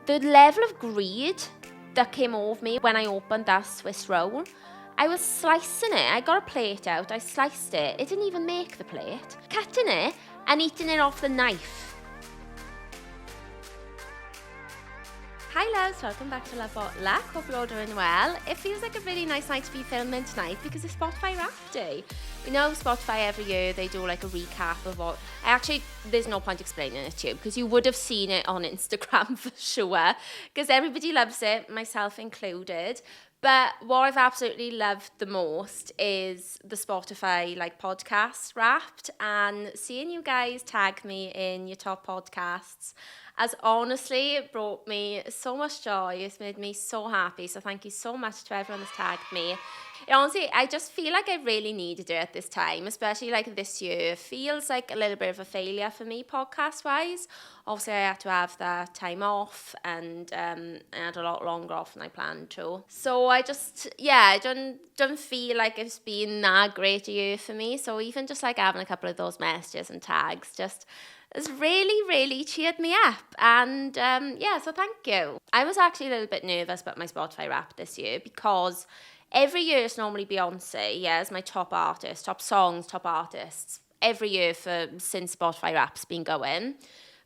the level of greed that came over me when I opened that Swiss roll. I was slicing it. I got a plate out. I sliced it. It didn't even make the plate. Cutting it and eating it off the knife. Hi loves, welcome back to Love What Luck. Hope you're all doing well. It feels like a really nice night to be filming tonight because it's Spotify Rap Day. You know, Spotify every year they do like a recap of what... there's no point explaining it to you because you would have seen it on Instagram for sure because everybody loves it, myself included. But what I've absolutely loved the most is the Spotify like podcast Wrapped, and seeing you guys tag me in your top podcasts has honestly brought me so much joy. It's made me so happy. So thank you so much to everyone that's tagged me. Honestly, I just feel like I really needed it at this time, especially like this year. Feels like a little bit of a failure for me podcast-wise. Obviously, I had to have that time off and I had a lot longer off than I planned to. So I don't feel like it's been that great a year for me. So even just like having a couple of those messages and tags just has really, really cheered me up. And so thank you. I was actually a little bit nervous about my Spotify Wrap this year because every year it's normally Beyonce, as my top artist, top songs, top artists, every year since Spotify Wrap's been going.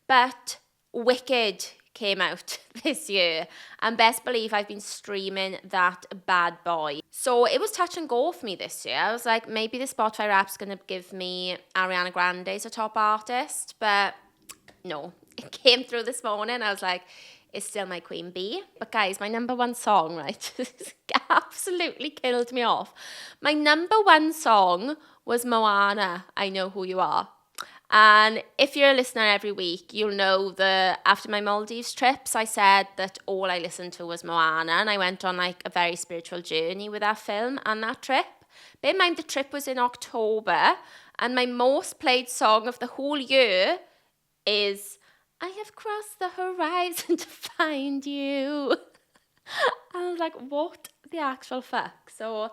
But Wicked came out this year, and best believe I've been streaming that bad boy. So it was touch and go for me this year. I was like, maybe the Spotify Wrap's going to give me Ariana Grande as a top artist, but no, it came through this morning. I was like, it's still my Queen Bee. But guys, my number one song, right, absolutely killed me off. My number one song was Moana, I Know Who You Are. And if you're a listener every week, you'll know that after my Maldives trips, I said that all I listened to was Moana, and I went on like a very spiritual journey with that film and that trip. Bear in mind the trip was in October, and my most played song of the whole year is I Have Crossed the Horizon to Find You. I was like, what the actual fuck? So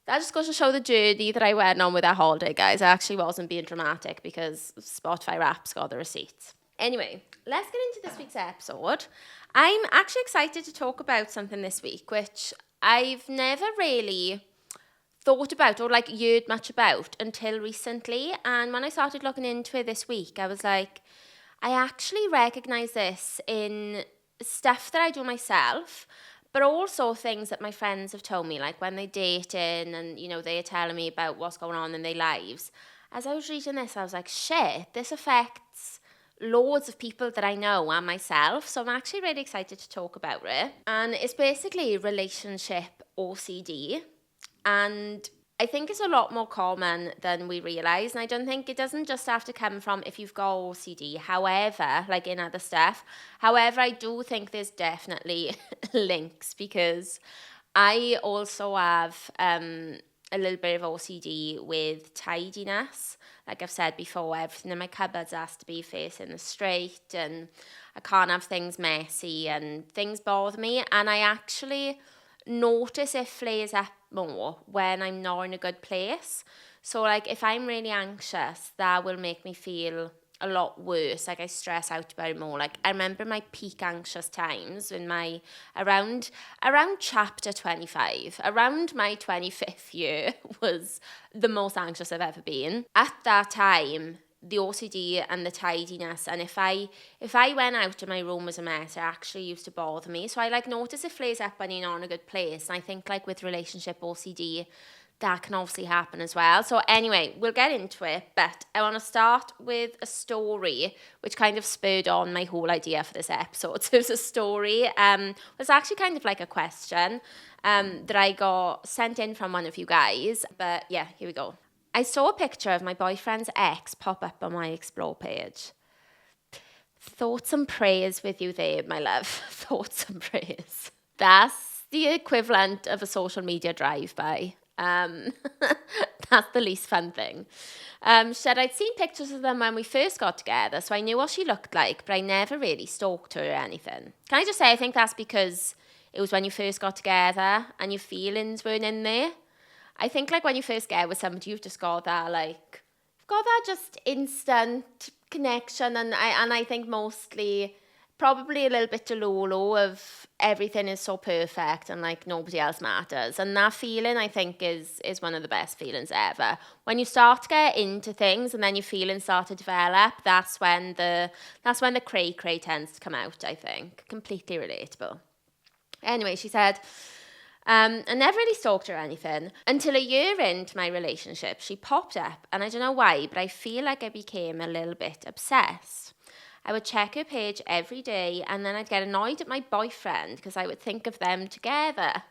that just goes to show the journey that I went on with that holiday, guys. I actually wasn't being dramatic because Spotify Wraps got the receipts. Anyway, let's get into this week's episode. I'm actually excited to talk about something this week, which I've never really thought about or like heard much about until recently. And when I started looking into it this week, I was like, I actually recognise this in stuff that I do myself, but also things that my friends have told me, like when they're dating and, you know, they're telling me about what's going on in their lives. As I was reading this, I was like, shit, this affects loads of people that I know and myself. So I'm actually really excited to talk about it. And it's basically relationship OCD. And I think it's a lot more common than we realise, and I don't think it doesn't just have to come from if you've got OCD, however, like in other stuff. However, I do think there's definitely links because I also have a little bit of OCD with tidiness. Like I've said before, everything in my cupboards has to be facing the straight, and I can't have things messy, and things bother me, and I actually notice it flares up more when I'm not in a good place. So like if I'm really anxious, that will make me feel a lot worse. Like I stress out about it more. Like I remember my peak anxious times in my around chapter 25, around my 25th year was the most anxious I've ever been. At that time, the OCD and the tidiness, and if I went out and my room was a mess, it actually used to bother me. So I like notice it flares up when you're not in a good place, and I think like with relationship OCD that can obviously happen as well. So anyway, we'll get into it, but I want to start with a story which kind of spurred on my whole idea for this episode. So it's a story, it's actually kind of like a question that I got sent in from one of you guys, but yeah, here we go. I saw a picture of my boyfriend's ex pop up on my Explore page. Thoughts and prayers with you there, my love. Thoughts and prayers. That's the equivalent of a social media drive-by. That's the least fun thing. She said I'd seen pictures of them when we first got together, so I knew what she looked like, but I never really stalked her or anything. Can I just say, I think that's because it was when you first got together and your feelings weren't in there. I think like when you first get with somebody, you've just got that just instant connection, and I think mostly probably a little bit low of everything is so perfect and like nobody else matters. And that feeling, I think, is one of the best feelings ever. When you start to get into things and then your feelings start to develop, that's when the cray tends to come out, I think. Completely relatable. Anyway, she said, I never really stalked her or anything until a year into my relationship. She popped up, and I don't know why, but I feel like I became a little bit obsessed. I would check her page every day, and then I'd get annoyed at my boyfriend because I would think of them together.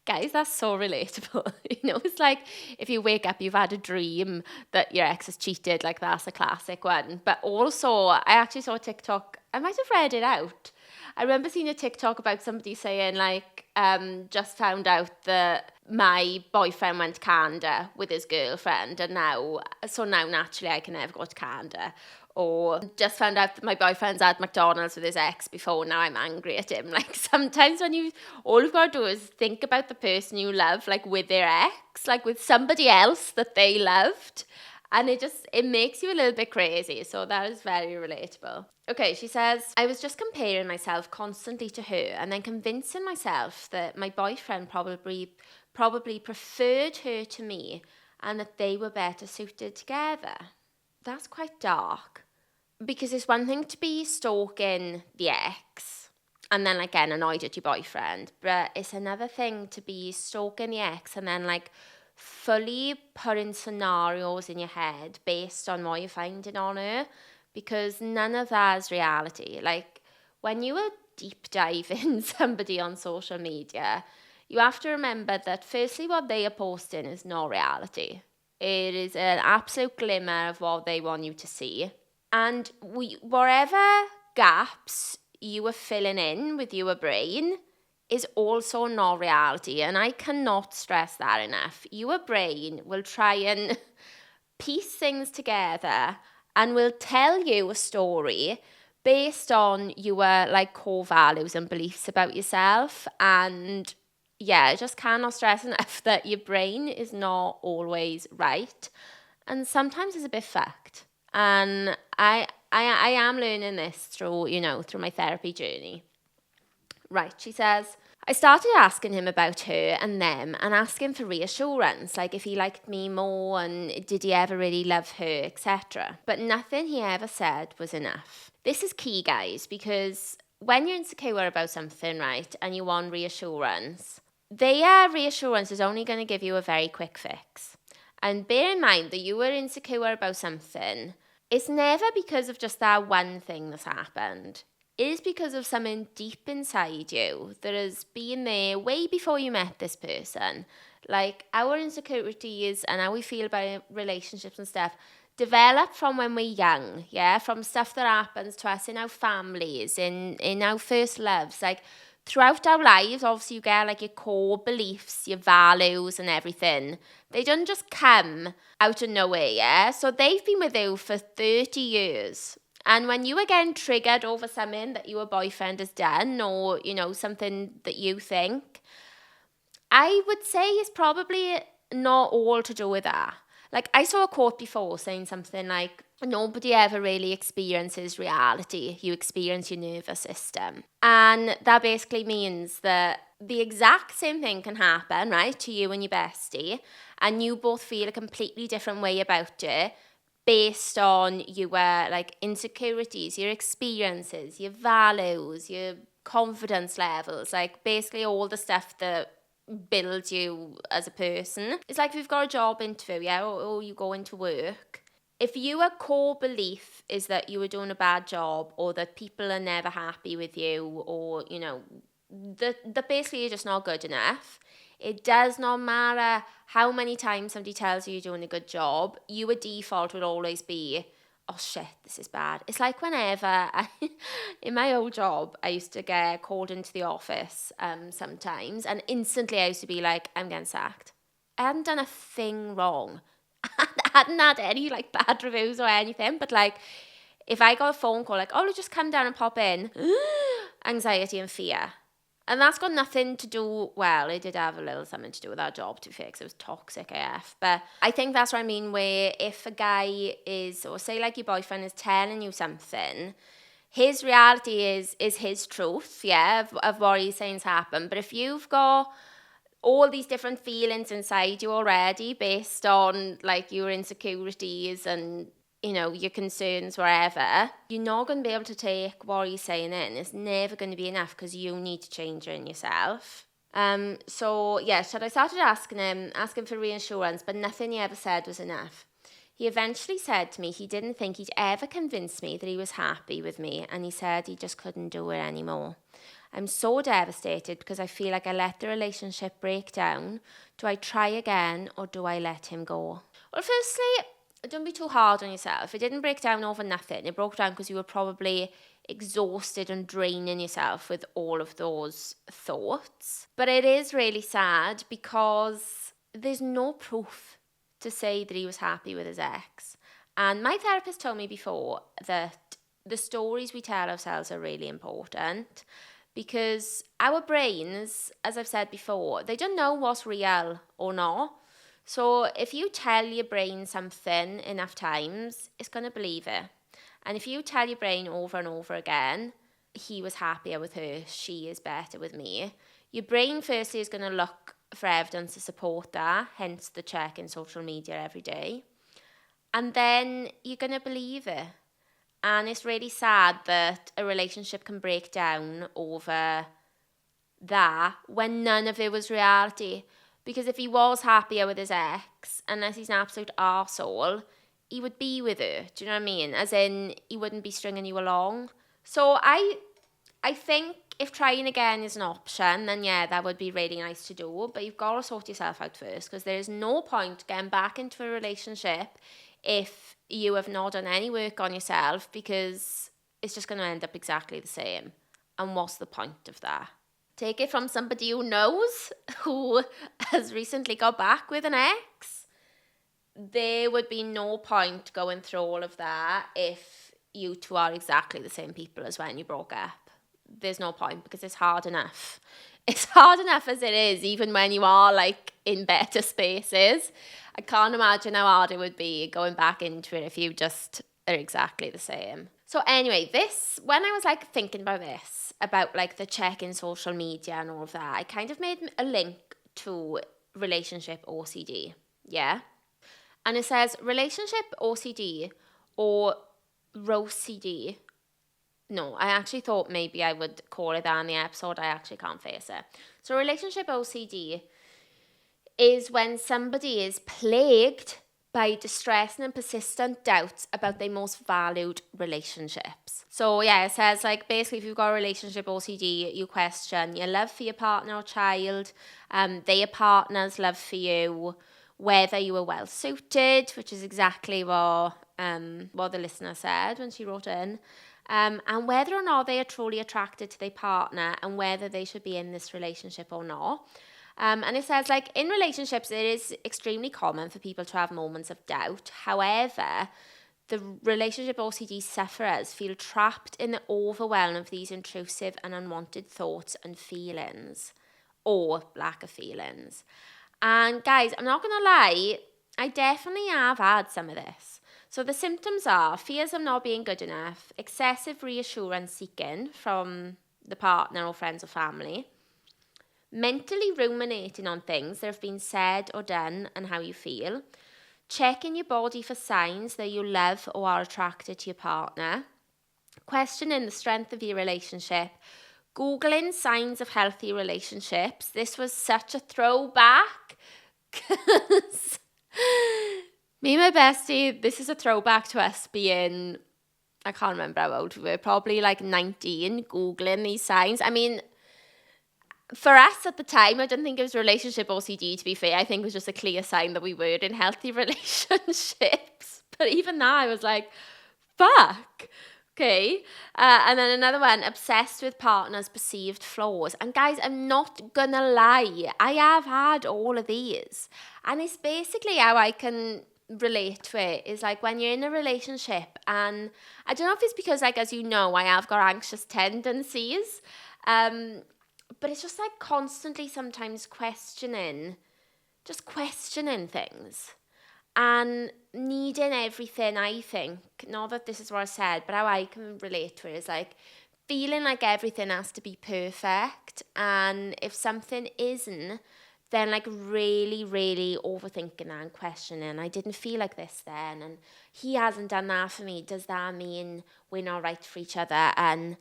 Guys, that's so relatable. It's like if you wake up, you've had a dream that your ex has cheated, like that's a classic one. But also, I actually saw a TikTok, I might have read it out. I remember seeing a TikTok about somebody saying like, just found out that my boyfriend went to Canada with his girlfriend and now naturally I can never go to Canada. Or just found out that my boyfriend's at McDonald's with his ex before, now I'm angry at him. Like sometimes when all you've got to do is think about the person you love, like with their ex, like with somebody else that they loved. And it makes you a little bit crazy. So that is very relatable. Okay, she says, I was just comparing myself constantly to her and then convincing myself that my boyfriend probably preferred her to me and that they were better suited together. That's quite dark. Because it's one thing to be stalking the ex and then like getting annoyed at your boyfriend, but it's another thing to be stalking the ex and then like fully putting scenarios in your head based on what you're finding on her, because none of that is reality. Like when you are deep diving somebody on social media, you have to remember that firstly what they are posting is not reality. It is an absolute glimmer of what they want you to see. And whatever gaps you are filling in with your brain is also not reality. And I cannot stress that enough. Your brain will try and piece things together and will tell you a story based on your like core values and beliefs about yourself. And yeah, I just cannot stress enough that your brain is not always right. And sometimes it's a bit fucked. And I am learning this through my therapy journey. Right, she says, I started asking him about her and them and asking for reassurance, like if he liked me more and did he ever really love her, etc. But nothing he ever said was enough. This is key, guys, because when you're insecure about something, right, and you want reassurance, their reassurance is only going to give you a very quick fix. And bear in mind that you were insecure about something. It's never because of just that one thing that's happened. It is because of something deep inside you that has been there way before you met this person. Like our insecurities and how we feel about relationships and stuff develop from when we're young, from stuff that happens to us in our families, in our first loves. Like throughout our lives, obviously you get like your core beliefs, your values and everything. They don't just come out of nowhere, So they've been with you for 30 years. And when you are getting triggered over something that your boyfriend has done or, something that you think, I would say it's probably not all to do with that. Like I saw a quote before saying something like, nobody ever really experiences reality. You experience your nervous system. And that basically means that the exact same thing can happen, right, to you and your bestie, and you both feel a completely different way about it based on your like insecurities, your experiences, your values, your confidence levels, like basically all the stuff that builds you as a person. It's like if you've got a job interview, or you go into work. If your core belief is that you are doing a bad job or that people are never happy with you or, that basically you're just not good enough, it does not matter how many times somebody tells you you're doing a good job, your default will always be, oh shit, this is bad. It's like whenever, in my old job, I used to get called into the office sometimes and instantly I used to be like, I'm getting sacked. I hadn't done a thing wrong. I hadn't had any like bad reviews or anything, but like if I got a phone call like, oh, just come down and pop in, anxiety and fear. And that's got nothing to do, well, it did have a little something to do with our job, to be fair, because it was toxic AF. But I think that's what I mean, where if a guy is, or say like your boyfriend is telling you something, his reality is his truth, yeah, of what he's saying's happened. But if you've got all these different feelings inside you already based on like your insecurities and your concerns, wherever, you're not going to be able to take what he's saying in. It's never going to be enough because you need to change it in yourself. So yeah, so I started asking for reassurance, but nothing he ever said was enough. He eventually said to me he didn't think he'd ever convince me that he was happy with me, and he said he just couldn't do it anymore. I'm so devastated because I feel like I let the relationship break down. Do I try again or do I let him go? Well, firstly, don't be too hard on yourself. It didn't break down over nothing. It broke down because you were probably exhausted and draining yourself with all of those thoughts. But it is really sad because there's no proof to say that he was happy with his ex. And my therapist told me before that the stories we tell ourselves are really important. Because our brains, as I've said before, they don't know what's real or not. So if you tell your brain something enough times, it's going to believe it. And if you tell your brain over and over again, he was happier with her, she is better with me, your brain firstly is going to look for evidence to support that, hence the check in social media every day. And then you're going to believe it. And it's really sad that a relationship can break down over that when none of it was reality. Because if he was happier with his ex, unless he's an absolute arsehole, he would be with her. Do you know what I mean? As in, he wouldn't be stringing you along. So I think if trying again is an option, then yeah, that would be really nice to do. But you've got to sort yourself out first, because there is no point getting back into a relationship if you have not done any work on yourself, because it's just going to end up exactly the same. And what's the point of that? Take it from somebody who knows, who has recently got back with an ex. There would be no point going through all of that if you two are exactly the same people as when you broke up. There's no point, because it's hard enough. It's hard enough as it is, even when you are like in better spaces. I can't imagine how hard it would be going back into it if you just are exactly the same. So anyway, when I was like thinking about this, about like the check in social media and all of that, I kind of made a link to relationship OCD. Yeah. And it says relationship OCD or ROCD. No, I actually thought maybe I would call it that in the episode. I actually can't face it. So relationship OCD is when somebody is plagued by distressing and persistent doubts about their most valued relationships. So yeah, it says like basically if you've got a relationship OCD, you question your love for your partner or child, their partner's love for you, whether you were well suited, which is exactly what the listener said when she wrote in. And whether or not they are truly attracted to their partner and whether they should be in this relationship or not. And it says, like, in relationships, it is extremely common for people to have moments of doubt. However, the relationship OCD sufferers feel trapped in the overwhelm of these intrusive and unwanted thoughts and feelings, or lack of feelings. And guys, I'm not going to lie, I definitely have had some of this. So the symptoms are fears of not being good enough, excessive reassurance seeking from the partner or friends or family, mentally ruminating on things that have been said or done and how you feel, checking your body for signs that you love or are attracted to your partner, questioning the strength of your relationship, Googling signs of healthy relationships. This was such a throwback because me and my bestie, this is a throwback to us being, I can't remember how old we were, probably like 19, Googling these signs. I mean, for us at the time, I didn't think it was relationship OCD, to be fair. I think it was just a clear sign that we were in healthy relationships. But even now, I was like, fuck. Okay. And then another one, obsessed with partner's perceived flaws. And guys, I'm not gonna lie, I have had all of these. And it's basically how I can relate to it, is like when you're in a relationship, and I don't know if it's because, like, as you know, I have got anxious tendencies, but it's just like constantly sometimes questioning things. and needing everything, I think, not that this is what I said, but how I can relate to it is like feeling like everything has to be perfect, and if something isn't, then like really, really overthinking that and questioning. I didn't feel like this then, and he hasn't done that for me. Does that mean we're not right for each other? And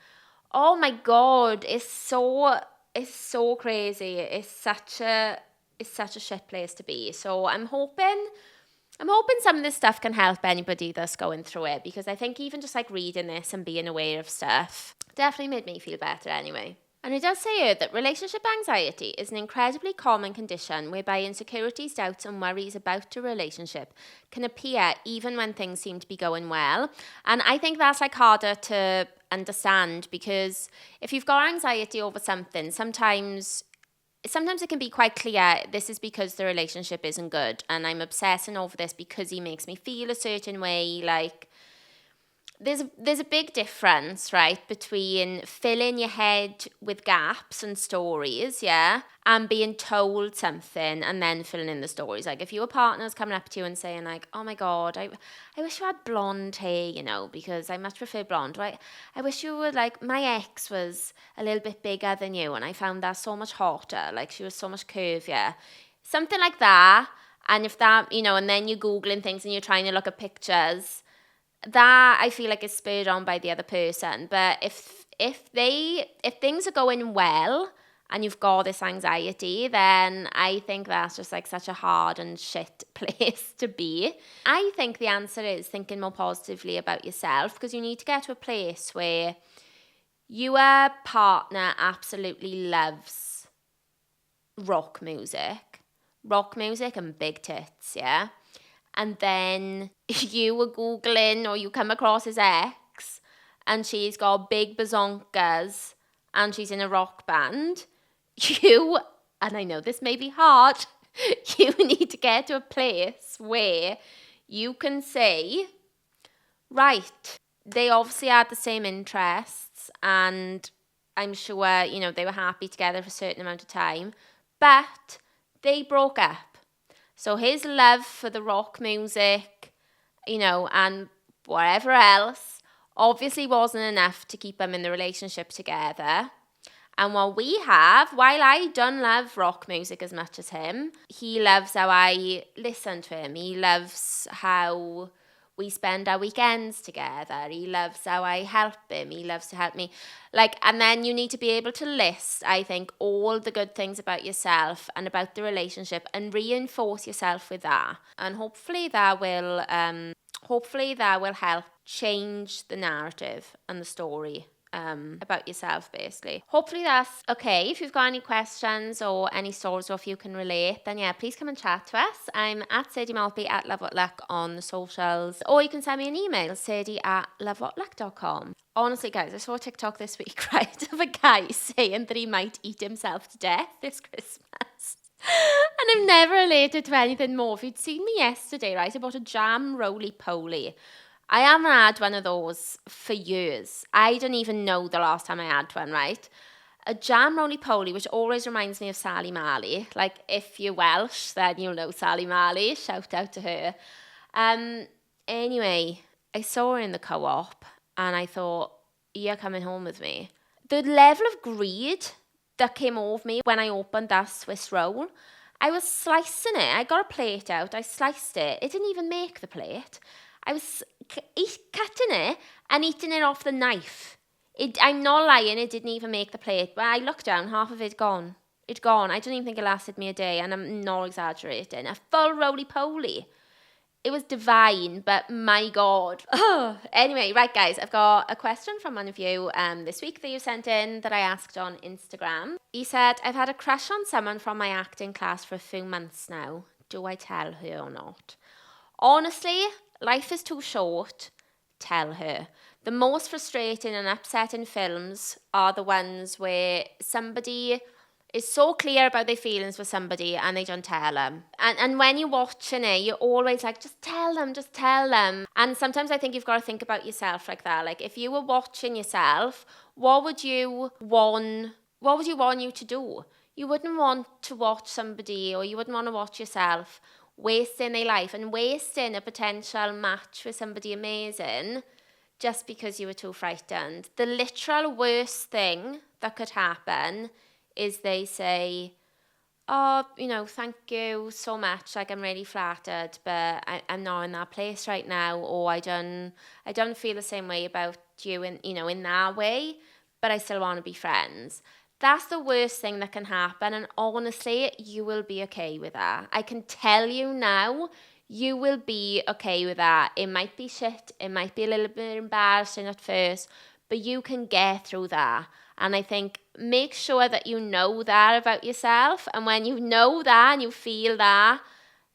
oh my God, it's so crazy. It's such a shit place to be. So I'm hoping some of this stuff can help anybody that's going through it, because I think even just like reading this and being aware of stuff definitely made me feel better anyway. And it does say here that relationship anxiety is an incredibly common condition whereby insecurities, doubts and worries about a relationship can appear even when things seem to be going well. And I think that's like harder to understand, because if you've got anxiety over something, sometimes it can be quite clear this is because the relationship isn't good and I'm obsessing over this because he makes me feel a certain way. Like there's a big difference, right, between filling your head with gaps and stories, yeah, and being told something and then filling in the stories. Like if your partner's coming up to you and saying like, oh my God, I wish you had blonde hair, you know, because I much prefer blonde, right? I wish you were like, my ex was a little bit bigger than you and I found that so much hotter, like she was so much curvier. Something like that. And if that, you know, and then you're Googling things and you're trying to look at pictures, that I feel like is spurred on by the other person. But if things are going well and you've got this anxiety, then I think that's just like such a hard and shit place to be. I think the answer is thinking more positively about yourself, because you need to get to a place where your partner absolutely loves rock music and big tits, yeah? And then you were Googling or you come across his ex and she's got big bazonkas and she's in a rock band, and I know this may be hard, you need to get to a place where you can say, right, they obviously had the same interests and I'm sure, you know, they were happy together for a certain amount of time, but they broke up. So his love for the rock music, you know, and whatever else, obviously wasn't enough to keep them in the relationship together. And while I don't love rock music as much as him, he loves how I listen to him. He loves how we spend our weekends together. He loves how I help him. He loves to help me. Like, and then you need to be able to list, I think, all the good things about yourself and about the relationship and reinforce yourself with that. And hopefully that will help change the narrative and the story about yourself, basically. Hopefully that's okay. If you've got any questions or any stories, or if you can relate, then yeah, please come and chat to us. I'm at Sadie Maltby at lovewhatluck on the socials, or you can send me an email, sadie@lovewhatluck.com. Honestly, guys, I saw a TikTok this week, right, of a guy saying that he might eat himself to death this Christmas. And I've never related to anything more. If you'd seen me yesterday, right, I bought a jam roly-poly. I haven't had one of those for years. I don't even know the last time I had one, right? A jam roly-poly, which always reminds me of Sally Marley. Like, if you're Welsh, then you'll know Sally Marley. Shout out to her. Anyway, I saw her in the co-op, and I thought, you're coming home with me. The level of greed that came over me when I opened that Swiss roll, I was slicing it. I got a plate out. I sliced it. It didn't even make the plate. I was cutting it and eating it off the knife. I'm not lying, it didn't even make the plate. But I looked down, half of it gone. It's gone. I don't even think it lasted me a day, and I'm not exaggerating. A full roly-poly. It was divine, but my God. Anyway, right, guys, I've got a question from one of you this week that you sent in that I asked on Instagram. He said, I've had a crush on someone from my acting class for a few months now. Do I tell her or not? Honestly, life is too short. Tell her. The most frustrating and upsetting films are the ones where somebody is so clear about their feelings for somebody and they don't tell them. And when you're watching it, you're always like, just tell them, just tell them. And sometimes I think you've got to think about yourself like that. Like, if you were watching yourself, what would you want you to do? You wouldn't want to watch somebody, or you wouldn't want to watch yourself wasting their life and wasting a potential match with somebody amazing just because you were too frightened. The literal worst thing that could happen is they say, oh, thank you so much. Like, I'm really flattered, but I'm not in that place right now. Or I don't feel the same way about you in that way, but I still want to be friends. That's the worst thing that can happen. And honestly, you will be okay with that. I can tell you now, you will be okay with that. It might be shit. It might be a little bit embarrassing at first, but you can get through that. And I think make sure that you know that about yourself. And when you know that and you feel that,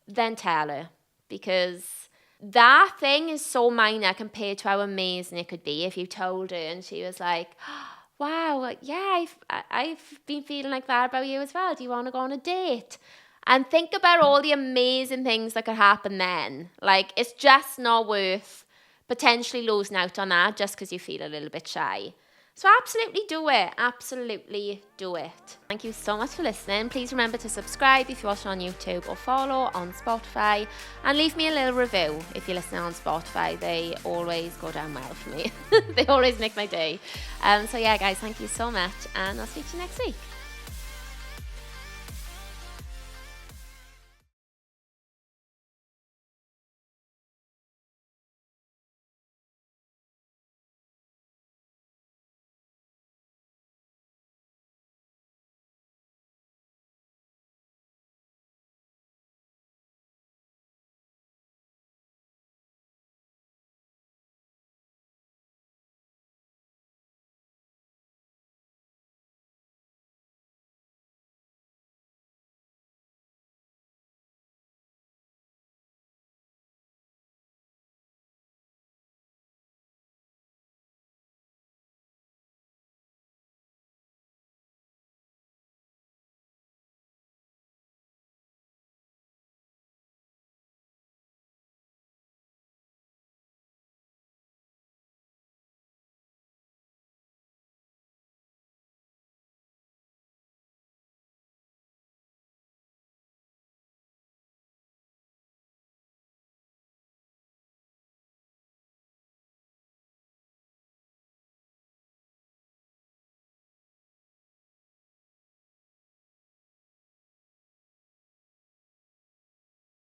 then tell her. Because that thing is so minor compared to how amazing it could be if you told her and she was like, wow, yeah, I've been feeling like that about you as well. Do you want to go on a date? And think about all the amazing things that could happen then. Like, it's just not worth potentially losing out on that just because you feel a little bit shy. So absolutely do it. Absolutely do it. Thank you so much for listening. Please remember to subscribe if you're watching on YouTube, or follow on Spotify, and leave me a little review if you're listening on Spotify. They always go down well for me. They always make my day. So yeah, guys, thank you so much, and I'll speak to you next week.